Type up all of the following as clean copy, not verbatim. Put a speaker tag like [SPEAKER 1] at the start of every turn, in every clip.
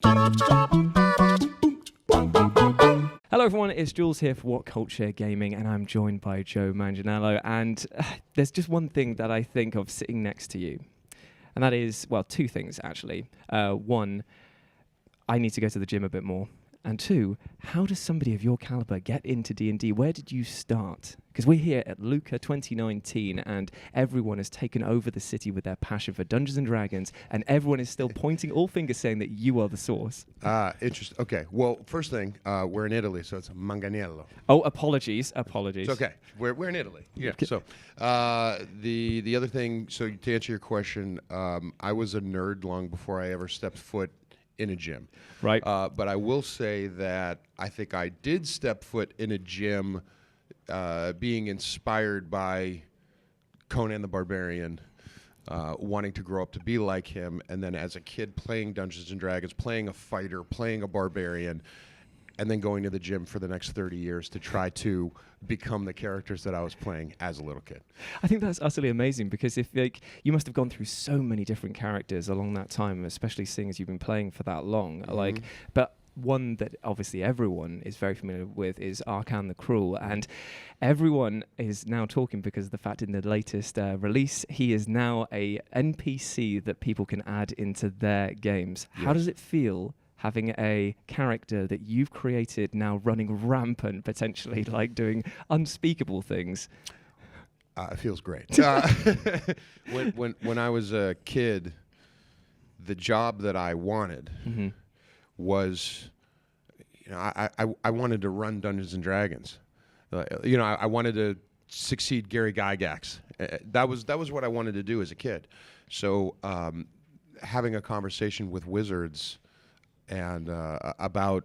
[SPEAKER 1] Hello everyone, it's Jules here for WhatCulture Gaming, and I'm joined by Joe Manganiello, and there's just one thing that I think of sitting next to you, and that is, well, two things actually. One, I need to go to the gym a bit more, and two, how does somebody of your caliber get into D&D? Where did you start? Because we're here at Luca 2019, and everyone has taken over the city with their passion for Dungeons & Dragons, and everyone is still pointing all fingers saying that you are the source.
[SPEAKER 2] Interesting. Okay, well, first thing, we're in Italy, so it's Manganiello.
[SPEAKER 1] Oh, apologies.
[SPEAKER 2] It's okay. We're in Italy. Yeah. So the other thing, so to answer your question, I was a nerd long before I ever stepped foot in a gym.
[SPEAKER 1] Right.
[SPEAKER 2] But I will say that I think I did step foot in a gym being inspired by Conan the Barbarian, wanting to grow up to be like him, and then as a kid playing Dungeons & Dragons, playing a fighter, playing a barbarian, and then going to the gym for the next 30 years to try to become the characters that I was playing as a little kid.
[SPEAKER 1] I think that's utterly amazing, because if you must have gone through so many different characters along that time, especially seeing as you've been playing for that long.
[SPEAKER 2] Mm-hmm.
[SPEAKER 1] But one that obviously everyone is very familiar with is Arkhan the Cruel, and everyone is now talking because of the fact in the latest release he is now a NPC that people can add into their games. Yes. How does it feel having a character that you've created now running rampant, potentially like doing unspeakable things?
[SPEAKER 2] It feels great. When I was a kid, the job that I wanted was, I wanted to run Dungeons and Dragons. I wanted to succeed Gary Gygax. That was what I wanted to do as a kid. So having a conversation with wizards and about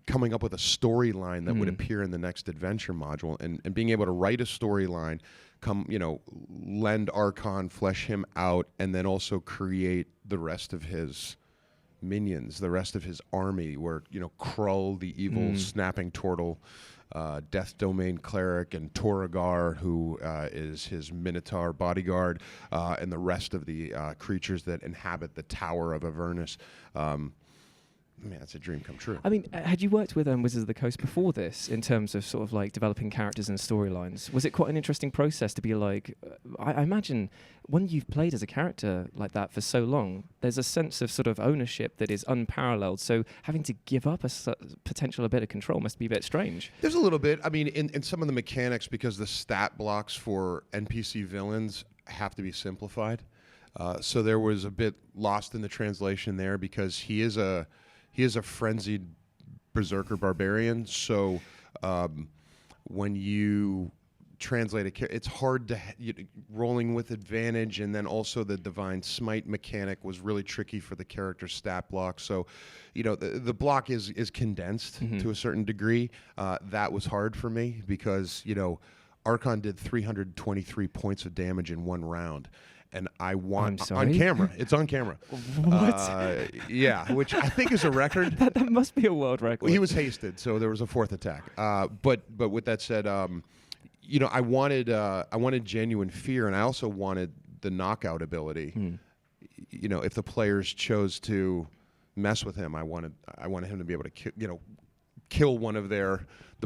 [SPEAKER 2] coming up with a storyline that would appear in the next adventure module, and being able to write a storyline, lend Arkhan, flesh him out, and then also create the rest of his minions, the rest of his army, where Krull, the evil snapping turtle, Death Domain cleric, and Toragar, who is his Minotaur bodyguard, and the rest of the creatures that inhabit the Tower of Avernus. Man, that's a dream come true.
[SPEAKER 1] I mean, had you worked with Wizards of the Coast before this in terms of sort of like developing characters and storylines? Was it quite an interesting process to be like, I imagine when you've played as a character like that for so long, there's a sense of sort of ownership that is unparalleled. So having to give up a potential bit of control must be a bit strange.
[SPEAKER 2] There's a little bit. I mean, in some of the mechanics, because the stat blocks for NPC villains have to be simplified. So there was a bit lost in the translation there, because he is a frenzied berserker barbarian. So when you translate it's hard to rolling with advantage, and then also the divine smite mechanic was really tricky for the character stat block. So the block is condensed to a certain degree. That was hard for me, because Arkhan did 323 points of damage in one round. And I want on camera. It's on camera.
[SPEAKER 1] What?
[SPEAKER 2] Yeah, which I think is a record.
[SPEAKER 1] that must be a world record.
[SPEAKER 2] Well, he was hasted, so there was a fourth attack. But with that said, I wanted genuine fear, and I also wanted the knockout ability. If the players chose to mess with him, I wanted him to be able to kill one of the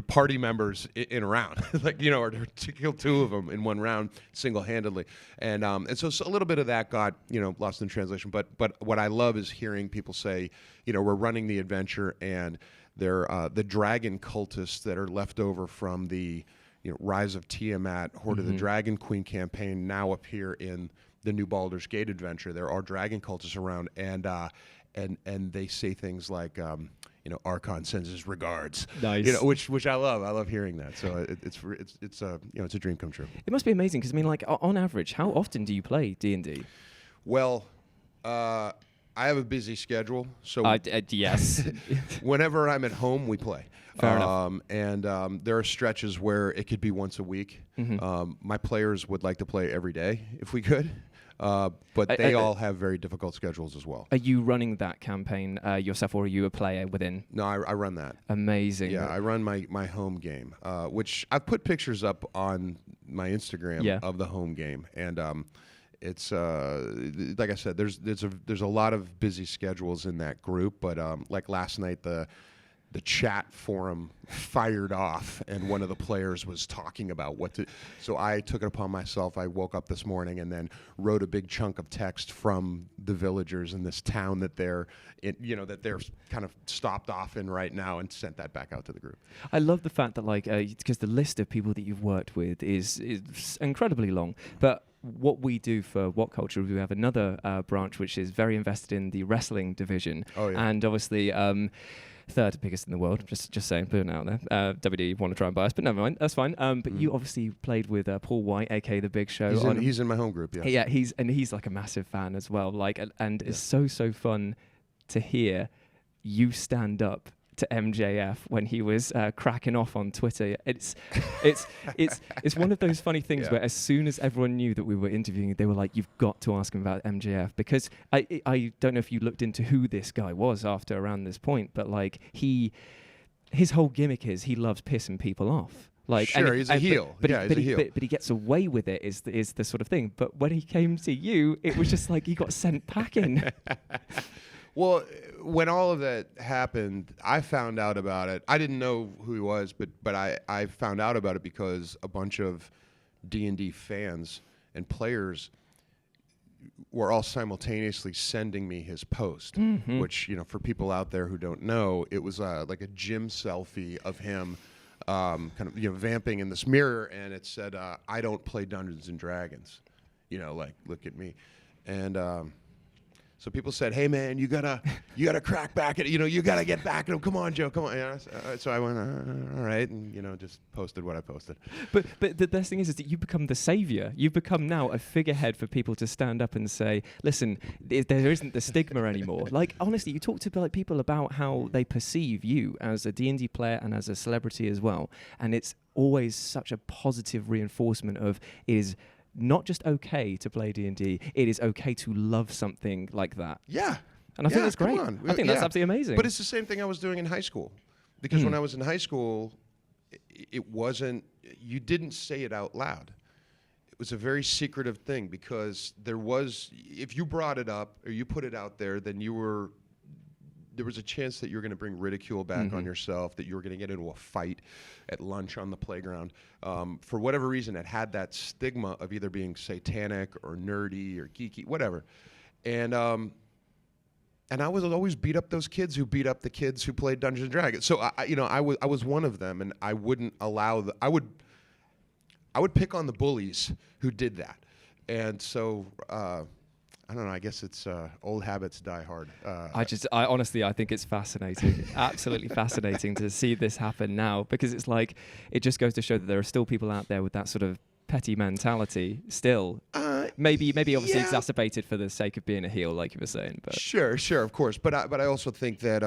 [SPEAKER 2] party members in a round, or to kill two of them in one round single-handedly, and so a little bit of that got lost in translation. But what I love is hearing people say, we're running the adventure, and they're the dragon cultists that are left over from the Rise of Tiamat, Horde of the Dragon Queen campaign now appear in the new Baldur's Gate adventure. There are dragon cultists around, and they say things like, Arkhan sends his regards.
[SPEAKER 1] Nice.
[SPEAKER 2] Which I love. I love hearing that. So it's a dream come true.
[SPEAKER 1] It must be amazing, because I mean, like, on average, how often do you play D&D?
[SPEAKER 2] Well, I have a busy schedule, so
[SPEAKER 1] yes.
[SPEAKER 2] Whenever I'm at home, we play.
[SPEAKER 1] Fair enough.
[SPEAKER 2] And there are stretches where it could be once a week. My players would like to play every day if we could. But they all have very difficult schedules as well.
[SPEAKER 1] Are you running that campaign yourself, or are you a player within?
[SPEAKER 2] No, I run that.
[SPEAKER 1] Amazing.
[SPEAKER 2] Yeah, I run my home game, which I've put pictures up on my Instagram of the home game. And it's like I said, there's a lot of busy schedules in that group, but like last night the chat forum fired off, and one of the players was talking about what to. So I took it upon myself. I woke up this morning and then wrote a big chunk of text from the villagers in this town that they're kind of stopped off in right now, and sent that back out to the group.
[SPEAKER 1] I love the fact that because the list of people that you've worked with is incredibly long, but what we do for WhatCulture, we have another branch which is very invested in the wrestling division, and obviously. Third biggest in the world, just saying, putting it out there. WD want to try and buy us, but never mind, that's fine. But you obviously played with Paul White, aka The Big Show.
[SPEAKER 2] He's in my home group,
[SPEAKER 1] yeah. He's like a massive fan as well. It's so fun to hear you stand up to MJF when he was cracking off on Twitter. It's one of those funny things where as soon as everyone knew that we were interviewing, they were like, "You've got to ask him about MJF," because I don't know if you looked into who this guy was after around this point, but his whole gimmick is he loves pissing people off.
[SPEAKER 2] He's a heel. He's a heel.
[SPEAKER 1] But he gets away with it is the sort of thing. But when he came to you, it was just like he got sent packing.
[SPEAKER 2] Well, when all of that happened, I found out about it. I didn't know who he was, but I found out about it because a bunch of D&D fans and players were all simultaneously sending me his post, which, for people out there who don't know, it was like a gym selfie of him vamping in this mirror, and it said, "I don't play Dungeons and Dragons," look at me. And so people said, "Hey man, you gotta crack back at you gotta get back at him. Come on, Joe, come on." So I went, all right, and just posted what I posted.
[SPEAKER 1] But the best thing is that you become the savior. You've become now a figurehead for people to stand up and say, "Listen, there isn't the stigma anymore." Honestly, you talk to people about how they perceive you as a D&D player and as a celebrity as well, and it's always such a positive reinforcement of it is not just okay to play D&D, it is okay to love something like that.
[SPEAKER 2] Yeah.
[SPEAKER 1] And I think that's great. I think that's absolutely amazing.
[SPEAKER 2] But it's the same thing I was doing in high school. Because when I was in high school, it wasn't, you didn't say it out loud. It was a very secretive thing because if you brought it up or you put it out there, then there was a chance that you're going to bring ridicule back on yourself, that you were going to get into a fight at lunch on the playground. For whatever reason, it had that stigma of either being satanic or nerdy or geeky, whatever. And I would always beat up those kids who beat up the kids who played Dungeons and Dragons. So I was one of them, and I wouldn't allow I would pick on the bullies who did that. And so I don't know. I guess it's old habits die hard.
[SPEAKER 1] I honestly think it's fascinating, absolutely fascinating to see this happen now, because it's like it just goes to show that there are still people out there with that sort of petty mentality still. Maybe obviously exacerbated for the sake of being a heel, like you were saying. But
[SPEAKER 2] sure, of course. But I also think that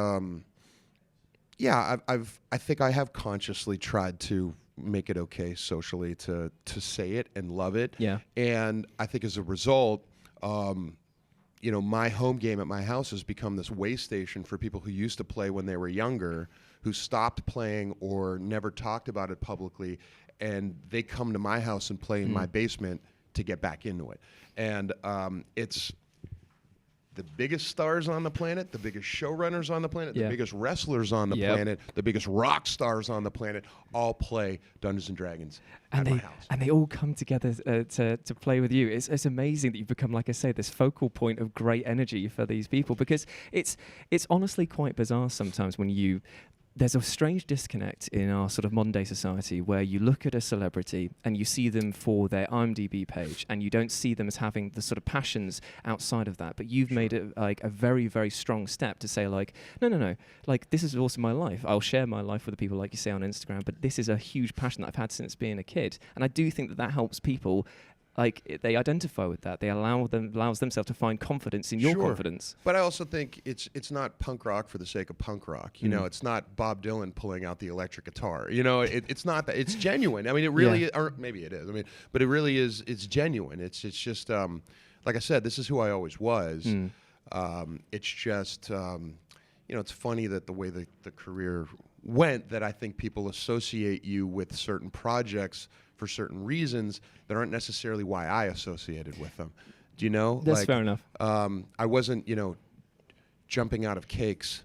[SPEAKER 2] I think I have consciously tried to make it okay socially to say it and love it.
[SPEAKER 1] Yeah.
[SPEAKER 2] And I think as a result, my home game at my house has become this way station for people who used to play when they were younger, who stopped playing or never talked about it publicly, and they come to my house and play in my basement to get back into it. And it's the biggest stars on the planet, the biggest showrunners on the planet, the biggest wrestlers on the planet, the biggest rock stars on the planet, all play Dungeons and Dragons at my house.
[SPEAKER 1] And they all come together to play with you. It's amazing that you've become, like I say, this focal point of great energy for these people, because it's honestly quite bizarre sometimes when there's a strange disconnect in our sort of modern day society where you look at a celebrity and you see them for their IMDb page and you don't see them as having the sort of passions outside of that. But you've made it like a very, very strong step to say no, like this is also my life. I'll share my life with the people like you say on Instagram, but this is a huge passion that I've had since being a kid. And I do think that helps people. Like they identify with that. They allows themselves to find confidence in your confidence.
[SPEAKER 2] But I also think it's not punk rock for the sake of punk rock. It's not Bob Dylan pulling out the electric guitar. It's not that. It's genuine. I mean, it really is, or maybe it is. I mean, but it really is. It's genuine. It's just like I said, this is who I always was. It's just it's funny that the way the career went, that I think people associate you with certain projects for certain reasons that aren't necessarily why I associated with them. Do you know?
[SPEAKER 1] That's fair enough.
[SPEAKER 2] I wasn't, jumping out of cakes,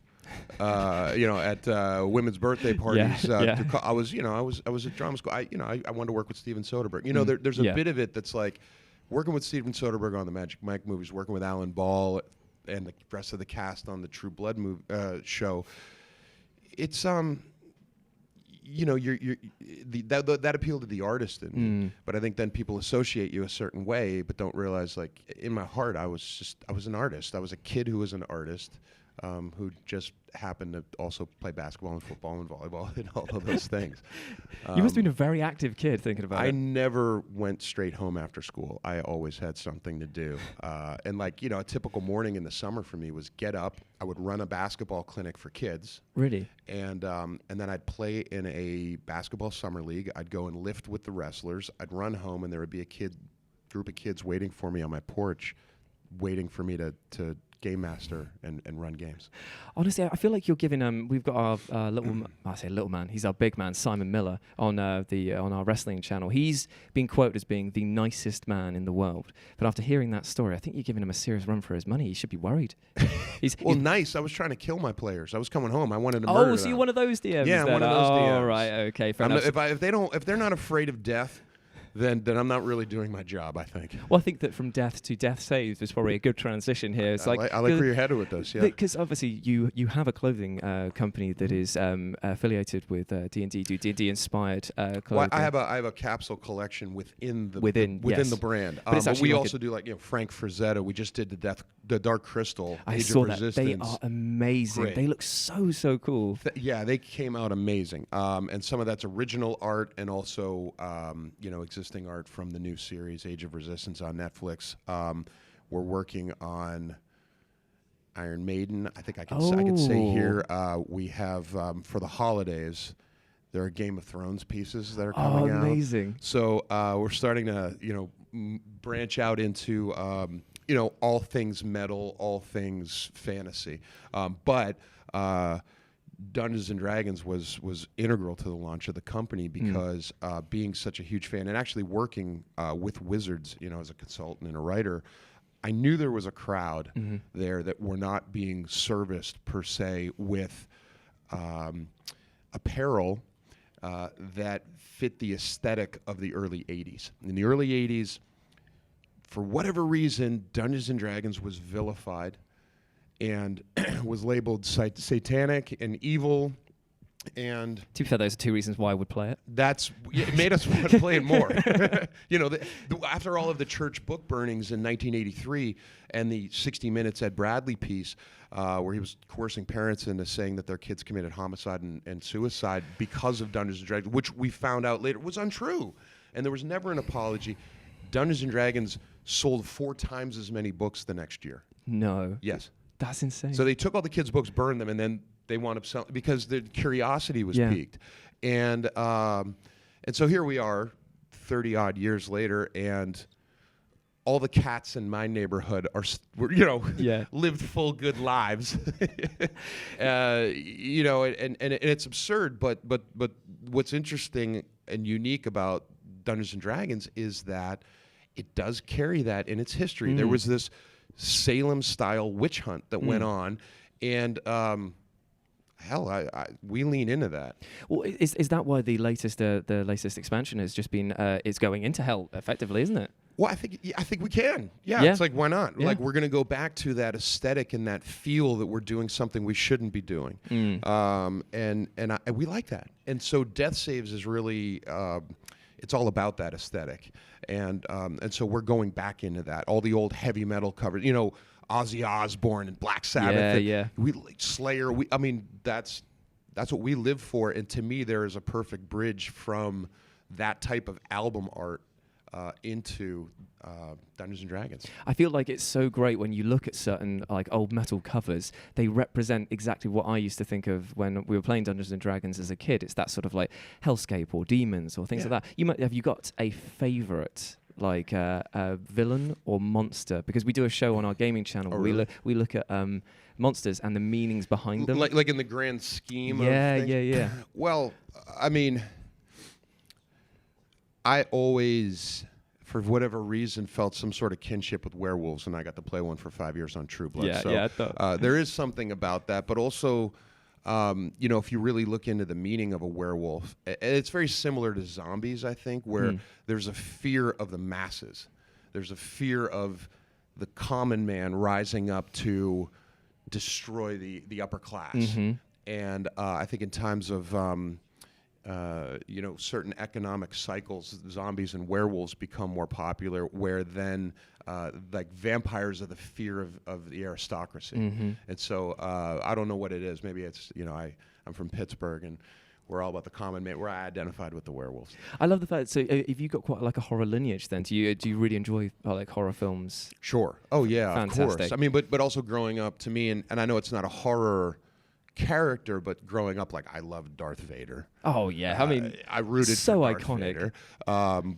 [SPEAKER 2] at women's birthday parties. I was at drama school. I wanted to work with Steven Soderbergh. There's a bit of it that's like working with Steven Soderbergh on the Magic Mike movies, working with Alan Ball and the rest of the cast on the True Blood show. It's that appeal to the artist in me. But I think then people associate you a certain way, but don't realize, like, in my heart, I was an artist. I was a kid who was an artist, who just happened to also play basketball and football and volleyball and all of those things.
[SPEAKER 1] You must have been a very active kid thinking about it.
[SPEAKER 2] I never went straight home after school. I always had something to do. And a typical morning in the summer for me was get up. I would run a basketball clinic for kids.
[SPEAKER 1] Really?
[SPEAKER 2] And then I'd play in a basketball summer league. I'd go and lift with the wrestlers. I'd run home, and there would be a group of kids waiting for me on my porch, waiting for me to game master and run games.
[SPEAKER 1] Honestly, I feel like you're giving we've got our I say little man, he's our big man, Simon Miller, on our wrestling channel. He's been quoted as being the nicest man in the world. But after hearing that story, I think you're giving him a serious run for his money. He should be worried. He's nice.
[SPEAKER 2] I was trying to kill my players. I was coming home. I wanted to murder them.
[SPEAKER 1] Oh, so you're one of those DMs?
[SPEAKER 2] Yeah, one of those DMs.
[SPEAKER 1] Oh, right, okay, fair enough.
[SPEAKER 2] If they're not afraid of death, then I'm not really doing my job, I think.
[SPEAKER 1] Well, I think that from death to death saved is probably a good transition here. It's
[SPEAKER 2] I like where you're headed with this, yeah.
[SPEAKER 1] Because obviously you have a clothing company that is affiliated with D&D, do D&D inspired clothing.
[SPEAKER 2] Well, I have a capsule collection within the brand. But we also do Frank Frazetta. We just did the Dark Crystal.
[SPEAKER 1] I
[SPEAKER 2] Age
[SPEAKER 1] saw
[SPEAKER 2] of
[SPEAKER 1] that.
[SPEAKER 2] Resistance.
[SPEAKER 1] They are amazing.
[SPEAKER 2] Great.
[SPEAKER 1] They look so cool.
[SPEAKER 2] They came out amazing. And some of that's original art and also existing art from the new series Age of Resistance on Netflix. We're working on Iron Maiden. I think I could say here we have for the holidays there are Game of Thrones pieces that are coming out.
[SPEAKER 1] Amazing.
[SPEAKER 2] So we're starting to branch out into all things metal, all things fantasy. But Dungeons and Dragons was integral to the launch of the company because being such a huge fan and actually working with Wizards, as a consultant and a writer, I knew there was a crowd there that were not being serviced per se with apparel that fit the aesthetic of the early 80s. In the early 80s, for whatever reason, Dungeons and Dragons was vilified and was labeled satanic and evil. And
[SPEAKER 1] to be fair, those are two reasons why I would play it.
[SPEAKER 2] It made us want to play it more. After all of the church book burnings in 1983 and the 60 Minutes Ed Bradley piece, where he was coercing parents into saying that their kids committed homicide and suicide because of Dungeons and Dragons, which we found out later was untrue. And there was never an apology. Dungeons and Dragons sold 4 times as many books the next year.
[SPEAKER 1] No.
[SPEAKER 2] Yes.
[SPEAKER 1] That's insane.
[SPEAKER 2] So they took all the kids' books, burned them, and then they wound up selling because the curiosity was piqued. And so here we are, 30-odd years later, and all the cats in my neighborhood lived full good lives. And it's absurd, but what's interesting and unique about Dungeons and Dragons is that it does carry that in its history. There was this Salem-style witch hunt that went on, and we lean into that.
[SPEAKER 1] Well, is that why the latest expansion has just been it's going into hell effectively, isn't it?
[SPEAKER 2] Well, I think we can. Yeah, it's like, why not? Yeah. Like, we're going to go back to that aesthetic and that feel that we're doing something we shouldn't be doing. And we like that. And so Death Saves is really it's all about that aesthetic. And so we're going back into that. All the old heavy metal covers, Ozzy Osbourne and Black Sabbath. We like Slayer. That's what we live for. And to me, there is a perfect bridge from that type of album art into Dungeons and Dragons.
[SPEAKER 1] I feel like it's so great when you look at certain old metal covers. They represent exactly what I used to think of when we were playing Dungeons and Dragons as a kid. It's that sort of like hellscape or demons or things like that. Have you got a favorite a villain or monster? Because we do a show on our gaming channel where we look at monsters and the meanings behind them.
[SPEAKER 2] Like in the grand scheme of things?
[SPEAKER 1] Yeah.
[SPEAKER 2] Well, I always for whatever reason, felt some sort of kinship with werewolves, and I got to play one for 5 years on True Blood. There is something about that, but also, if you really look into the meaning of a werewolf, it's very similar to zombies, I think, where there's a fear of the masses. There's a fear of the common man rising up to destroy the upper class. And I think in times of certain economic cycles, zombies and werewolves become more popular, where then like vampires are the fear of the aristocracy. And so I don't know what it is. Maybe it's, I'm from Pittsburgh, and we're all about the common man. We're identified with the werewolves.
[SPEAKER 1] I love the fact. So, if you got quite like a horror lineage, then do you really enjoy like horror films?
[SPEAKER 2] Sure. Oh yeah,
[SPEAKER 1] Fantastic.
[SPEAKER 2] Of course. I mean, but also growing up, to me, and I know it's not a horror character, but growing up, like, I loved Darth Vader.
[SPEAKER 1] Oh yeah, I mean,
[SPEAKER 2] I rooted
[SPEAKER 1] so
[SPEAKER 2] for Darth
[SPEAKER 1] iconic.
[SPEAKER 2] Vader.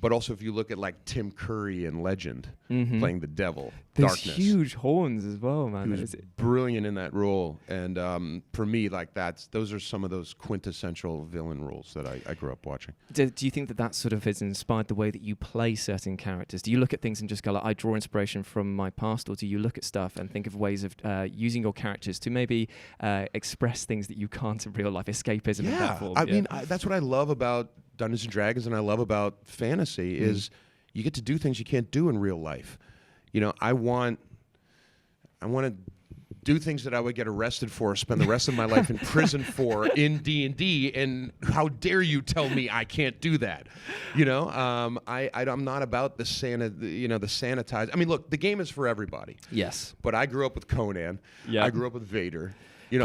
[SPEAKER 2] But also, if you look at like Tim Curry in Legend, playing the devil,
[SPEAKER 1] there's
[SPEAKER 2] Darkness,
[SPEAKER 1] huge horns as well, man.
[SPEAKER 2] he was brilliant in that role. And for me, like, those are some of those quintessential villain roles that I grew up watching.
[SPEAKER 1] Do you think that sort of has inspired the way that you play certain characters? Do you look at things and just go like, I draw inspiration from my past, or do you look at stuff and think of ways of using your characters to maybe express things that you can't in real life, escapism in that form?
[SPEAKER 2] I mean, that's what I love about Dungeons and Dragons, and I love about fantasy is you get to do things you can't do in real life. I want to do things that I would get arrested for, or spend the rest of my life in prison for in D&D, and how dare you tell me I can't do that? I'm not about the sanitized. I mean, look, the game is for everybody.
[SPEAKER 1] Yes.
[SPEAKER 2] But I grew up with Conan.
[SPEAKER 1] Yeah.
[SPEAKER 2] I grew up with Vader.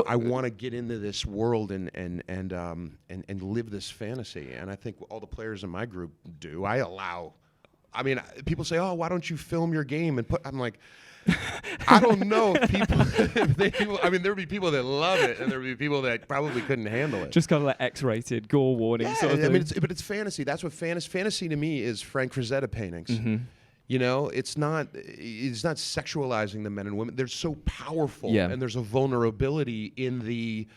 [SPEAKER 2] I want to get into this world and live this fantasy, and I think all the players in my group do. I mean, people say, "Oh, why don't you film your game and put?" I'm like, I don't know if people. I mean, there would be people that love it, and there would be people that probably couldn't handle it.
[SPEAKER 1] Just kind of like X-rated, gore warning sort of thing.
[SPEAKER 2] I mean, but it's fantasy. That's what fantasy to me is. Frank Frazetta paintings. It's not sexualizing the men and women. They're so powerful, and there's a vulnerability in the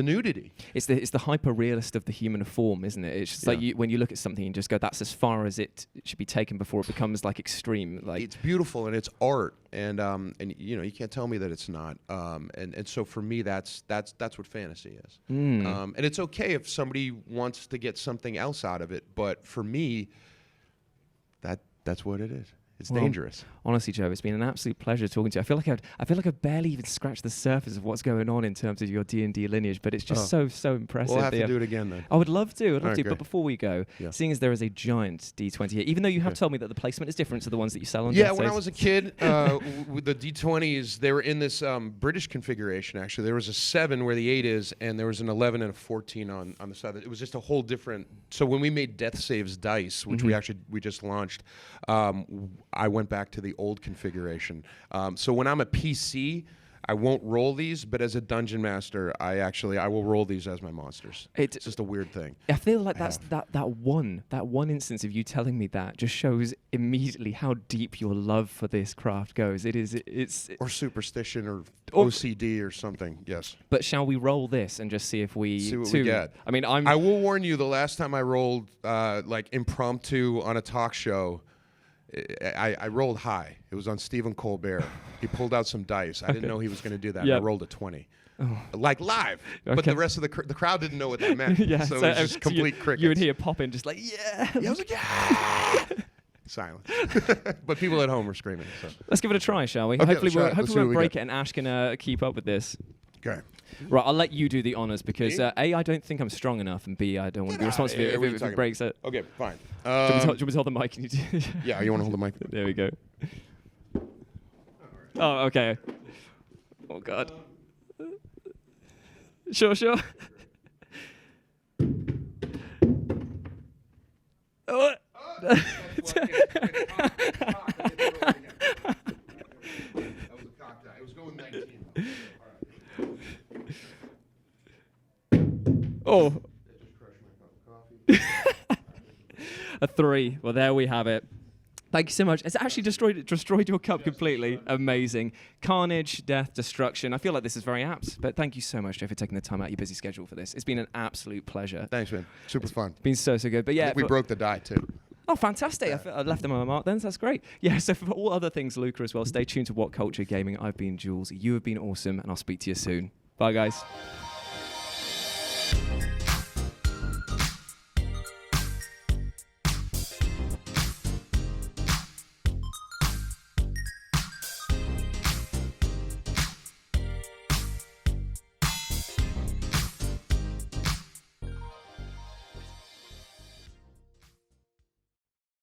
[SPEAKER 2] nudity.
[SPEAKER 1] It's the hyper realist of the human form, isn't it? It's just like when you look at something and just go, that's as far as it should be taken before it becomes like extreme. Like,
[SPEAKER 2] it's beautiful and it's art, and you can't tell me that it's not. And so for me, that's what fantasy is. And it's okay if somebody wants to get something else out of it, but for me, that's what it is. It's dangerous.
[SPEAKER 1] Honestly, Joe, it's been an absolute pleasure talking to you. I feel like I've barely even scratched the surface of what's going on in terms of your D&D lineage, but it's just so impressive.
[SPEAKER 2] We'll have to do it again then.
[SPEAKER 1] I would love to.
[SPEAKER 2] Great.
[SPEAKER 1] But before we go, seeing as there is a giant D20 here, even though you have told me that the placement is different to the ones that you sell on
[SPEAKER 2] Death when I was a kid, with the D20s, they were in this British configuration, actually. There was a 7 where the 8 is, and there was an 11 and a 14 on the side. It was just a whole different... So when we made Death Saves Dice, which we just launched, I went back to the old configuration. So when I'm a PC, I won't roll these, but as a dungeon master, I will roll these as my monsters. It's just a weird thing.
[SPEAKER 1] I feel like that one instance of you telling me that just shows immediately how deep your love for this craft goes. It's
[SPEAKER 2] or superstition or OCD or something. Yes.
[SPEAKER 1] But shall we roll this and just see if we
[SPEAKER 2] see what we get?
[SPEAKER 1] I mean,
[SPEAKER 2] I will warn you. The last time I rolled like impromptu on a talk show, I rolled high. It was on Stephen Colbert. He pulled out some dice. I didn't know he was going to do that. I rolled a 20. Like live. Okay. But the rest of the crowd didn't know what that meant. So it was just complete crickets.
[SPEAKER 1] You would hear popping just like, yeah.
[SPEAKER 2] I was like, yeah. Silence. But people at home were screaming. So.
[SPEAKER 1] Let's give it a try, shall we?
[SPEAKER 2] Okay,
[SPEAKER 1] hopefully we won't break
[SPEAKER 2] it
[SPEAKER 1] and Ash can keep up with this.
[SPEAKER 2] Okay.
[SPEAKER 1] Right, I'll let you do the honors because A, I don't think I'm strong enough, and B, I don't want to be responsible if it breaks it.
[SPEAKER 2] Okay, fine.
[SPEAKER 1] Do you want me to hold the mic?
[SPEAKER 2] Yeah, you want to hold the mic?
[SPEAKER 1] There we go. Oh, okay. Oh, God. Sure. Oh.
[SPEAKER 2] That was a cocktail. It was going 19.
[SPEAKER 1] Oh.
[SPEAKER 2] That just crushed my cup of coffee.
[SPEAKER 1] A 3. Well, there we have it. Thank you so much. It's actually destroyed your cup completely. Amazing. Carnage, death, destruction. I feel like this is very apt, but thank you so much, Joe, for taking the time out of your busy schedule for this. It's been an absolute pleasure.
[SPEAKER 2] Thanks, man. Super fun.
[SPEAKER 1] It's been so good. But yeah,
[SPEAKER 2] we broke the die, too.
[SPEAKER 1] Oh, fantastic. I left them on my mark then, so that's great. Yeah, so for all other things Luca as well, stay tuned to What Culture Gaming. I've been Jules. You have been awesome, and I'll speak to you soon. Bye, guys.